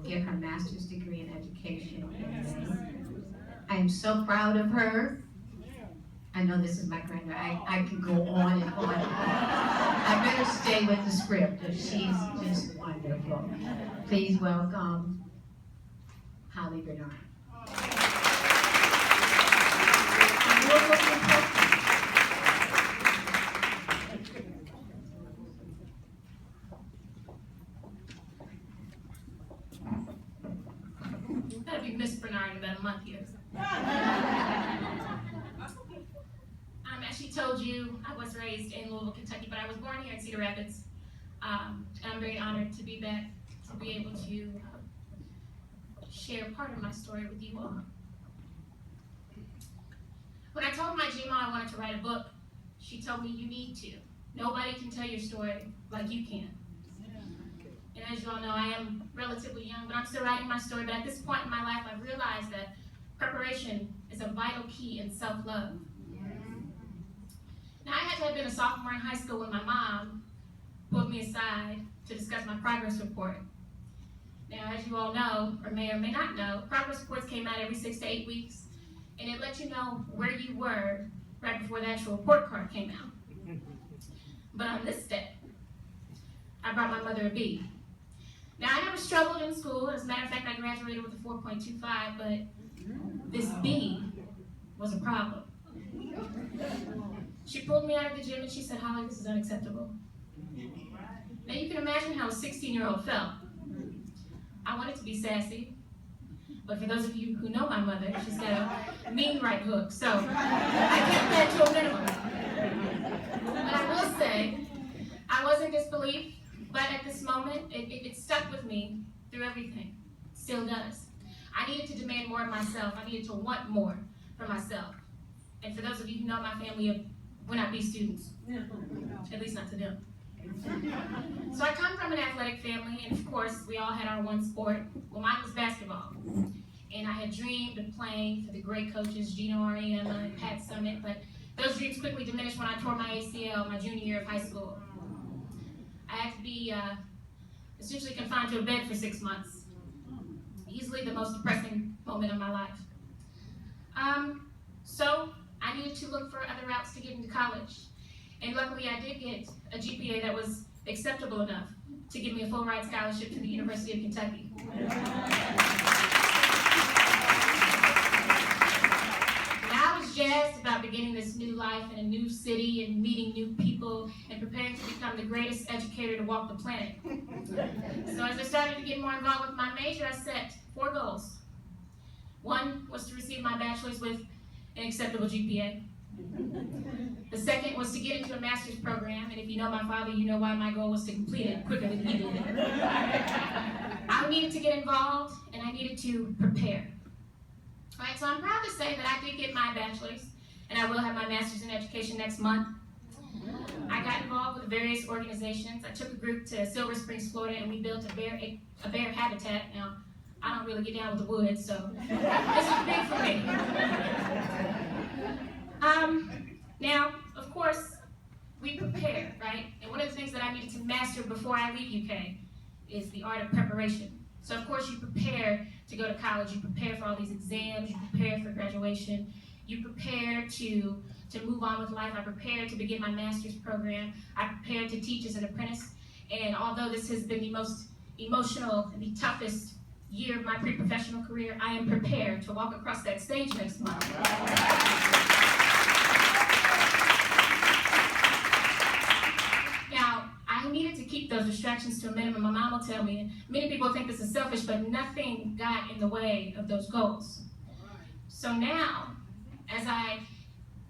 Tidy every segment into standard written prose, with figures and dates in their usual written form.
get her master's degree in education. I am so proud of her. I know this is my granddaughter. I could go on and on. I better stay with the script, and she's just wonderful. Please welcome Holly Bernard. That'll be Miss Bernard in about a month here. As she told you, I was raised in Louisville, Kentucky, but I was born here in Cedar Rapids. And I'm very honored to be back, to be able to share part of my story with you all. When I told my Gma I wanted to write a book, she told me, you need to. Nobody can tell your story like you can. And as you all know, I am relatively young, but I'm still writing my story. But at this point in my life, I've realized that preparation is a vital key in self-love. Now, I had to have been a sophomore in high school when my mom pulled me aside to discuss my progress report. Now, as you all know, or may not know, progress reports came out every 6 to 8 weeks, and it let you know where you were right before the actual report card came out. But on this day, I brought my mother a B. Now, I never struggled in school. As a matter of fact, I graduated with a 4.25, but this B was a problem. She pulled me out of the gym and she said, Holly, this is unacceptable. Now, you can imagine how a 16-year-old felt. I wanted to be sassy, but for those of you who know my mother, she's got a mean right hook, so I kept that to a minimum. But I will say, I was in disbelief, but at this moment, it stuck with me through everything. It still does. I needed to demand more of myself. I needed to want more for myself. And for those of you who know my family, we're not B students, at least not to them. So I come from an athletic family, and of course, we all had our one sport. Well, mine was basketball. And I had dreamed of playing for the great coaches, Gino Ariema and Pat Summitt, but those dreams quickly diminished when I tore my ACL my junior year of high school. I had to be essentially confined to a bed for 6 months. Easily the most depressing moment of my life. So I needed to look for other routes to get into college. And luckily I did get a GPA that was acceptable enough to give me a full ride scholarship to the University of Kentucky. I was jazzed about beginning this new life in a new city and meeting new people and preparing to become the greatest educator to walk the planet. So as I started to get more involved with my major, I set 4 goals. One was to receive my bachelor's with an acceptable GPA. The second was to get into a master's program, and if you know my father, you know why my goal was to complete it quicker than he did. I needed to get involved, and I needed to prepare. All right, so I'm proud to say that I did get my bachelor's, and I will have my master's in education next month. I got involved with various organizations. I took a group to Silver Springs, Florida, and we built a bear habitat. Now, I don't really get down with the woods, so this is big for me. Now, of course, we prepare, right? And one of the things that I needed to master before I leave UK is the art of preparation. So, of course, you prepare to go to college. You prepare for all these exams. You prepare for graduation. You prepare to move on with life. I prepared to begin my master's program. I prepared to teach as an apprentice. And although this has been the most emotional and the toughest year of my pre-professional career, I am prepared to walk across that stage next month. Now, I needed to keep those distractions to a minimum. My mom will tell me, and many people think this is selfish, but nothing got in the way of those goals. So now, as I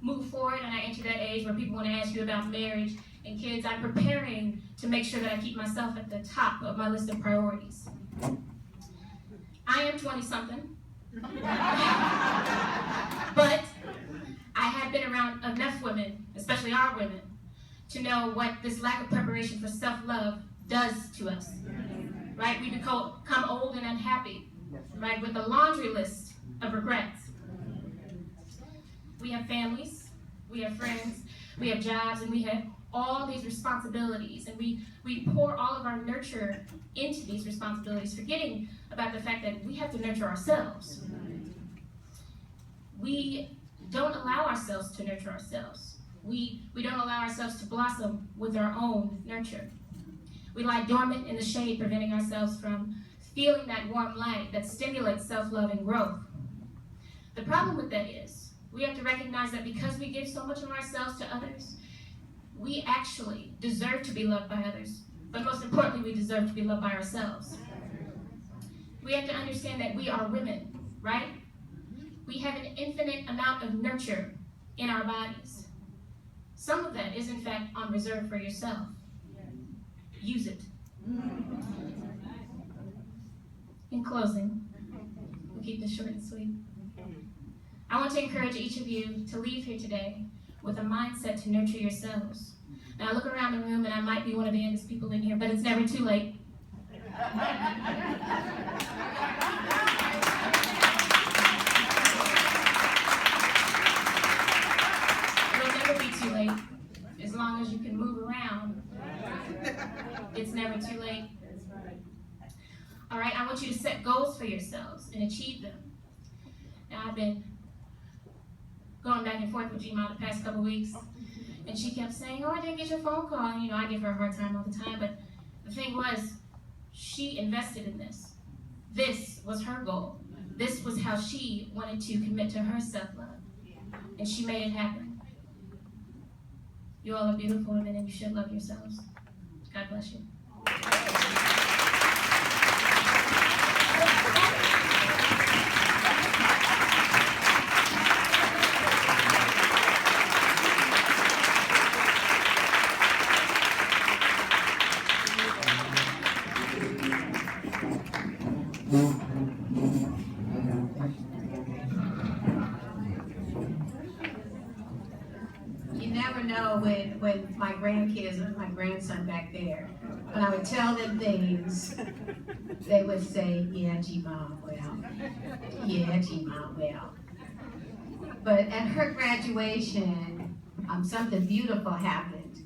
move forward and I enter that age where people want to ask you about marriage and kids, I'm preparing to make sure that I keep myself at the top of my list of priorities. I am 20-something, but I have been around enough women, especially our women, to know what this lack of preparation for self-love does to us, right? We become old and unhappy, right, with a laundry list of regrets. We have families, we have friends, we have jobs, and we have all these responsibilities, and we pour all of our nurture into these responsibilities, forgetting about the fact that we have to nurture ourselves. We don't allow ourselves to nurture ourselves. We don't allow ourselves to blossom with our own nurture. We lie dormant in the shade, preventing ourselves from feeling that warm light that stimulates self-love and growth. The problem with that is we have to recognize that because we give so much of ourselves to others, we actually deserve to be loved by others, but most importantly, we deserve to be loved by ourselves. We have to understand that we are women, right? We have an infinite amount of nurture in our bodies. Some of that is, in fact, on reserve for yourself. Use it. In closing, we'll keep this short and sweet. I want to encourage each of you to leave here today with a mindset to nurture yourselves. Now I look around the room and I might be one of the youngest people in here, but it's never too late. It'll never be too late. As long as you can move around, it's never too late. All right, I want you to set goals for yourselves and achieve them. Now I've been going back and forth with Gma the past couple weeks, and she kept saying, oh, I didn't get your phone call. And, I give her a hard time all the time, but the thing was, she invested in this. This was her goal. This was how she wanted to commit to her self-love, and she made it happen. You all are beautiful women, and you should love yourselves. God bless you. You never know when my grandkids or my grandson back there, when I would tell them things, they would say, yeah, G-Mom, well. Yeah, G-Mom, well. But at her graduation, something beautiful happened.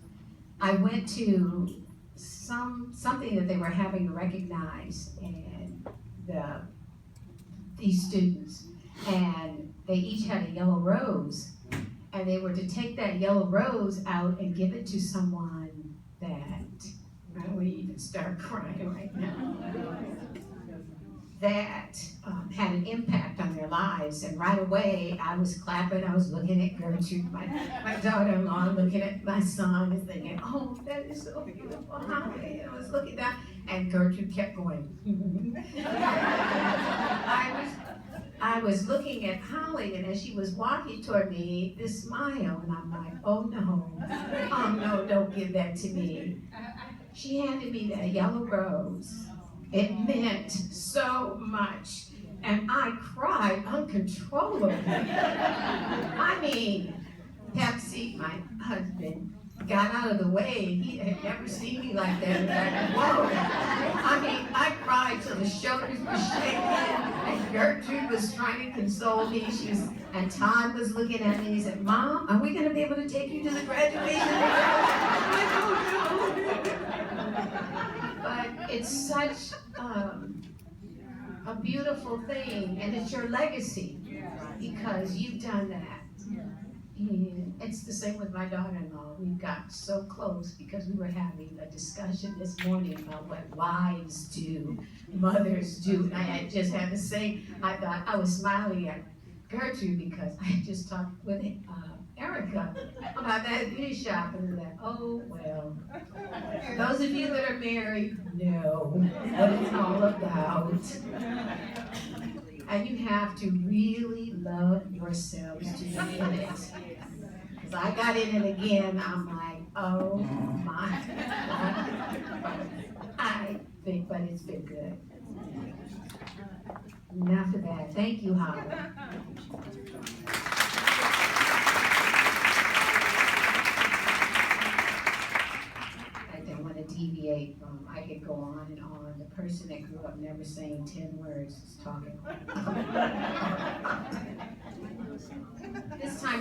I went to something that they were having to recognize, and these students, and they each had a yellow rose, and they were to take that yellow rose out and give it to someone that, I don't even start crying right now, that had an impact on their lives. And right away, I was clapping, I was looking at Gertrude, my daughter-in-law, looking at my son and thinking, oh, that is so beautiful, Holly. And I was looking down, and Gertrude kept going. I was looking at Holly, and as she was walking toward me, this smile, and I'm like, oh no, don't give that to me. She handed me that yellow rose. It meant so much, and I cried uncontrollably. I mean, Pepsi, my husband, got out of the way, and he had never seen me like that. Like, whoa. I mean, I cried till the shoulders were shaking, and Gertrude was trying to console me. And Todd was looking at me, and he said, Mom, are we going to be able to take you to the graduation? I don't know. But it's such a beautiful thing, and it's your legacy, because you've done that. It's the same with my daughter-in-law. We've got so close because we were having a discussion this morning about what wives do, mothers do. And I had just had to say, I thought I was smiling at Gertrude because I had just talked with Erica about that beauty shop, and that, oh, well, those of you that are married know what it's all about. And you have to really love yourselves to be in it. Because I got in it again, I'm like, oh my God. I think, but it's been good. Enough of that. Thank you, Holly. I don't want to deviate from, I could go on and on. The person that grew up never saying 10 words is talking. This time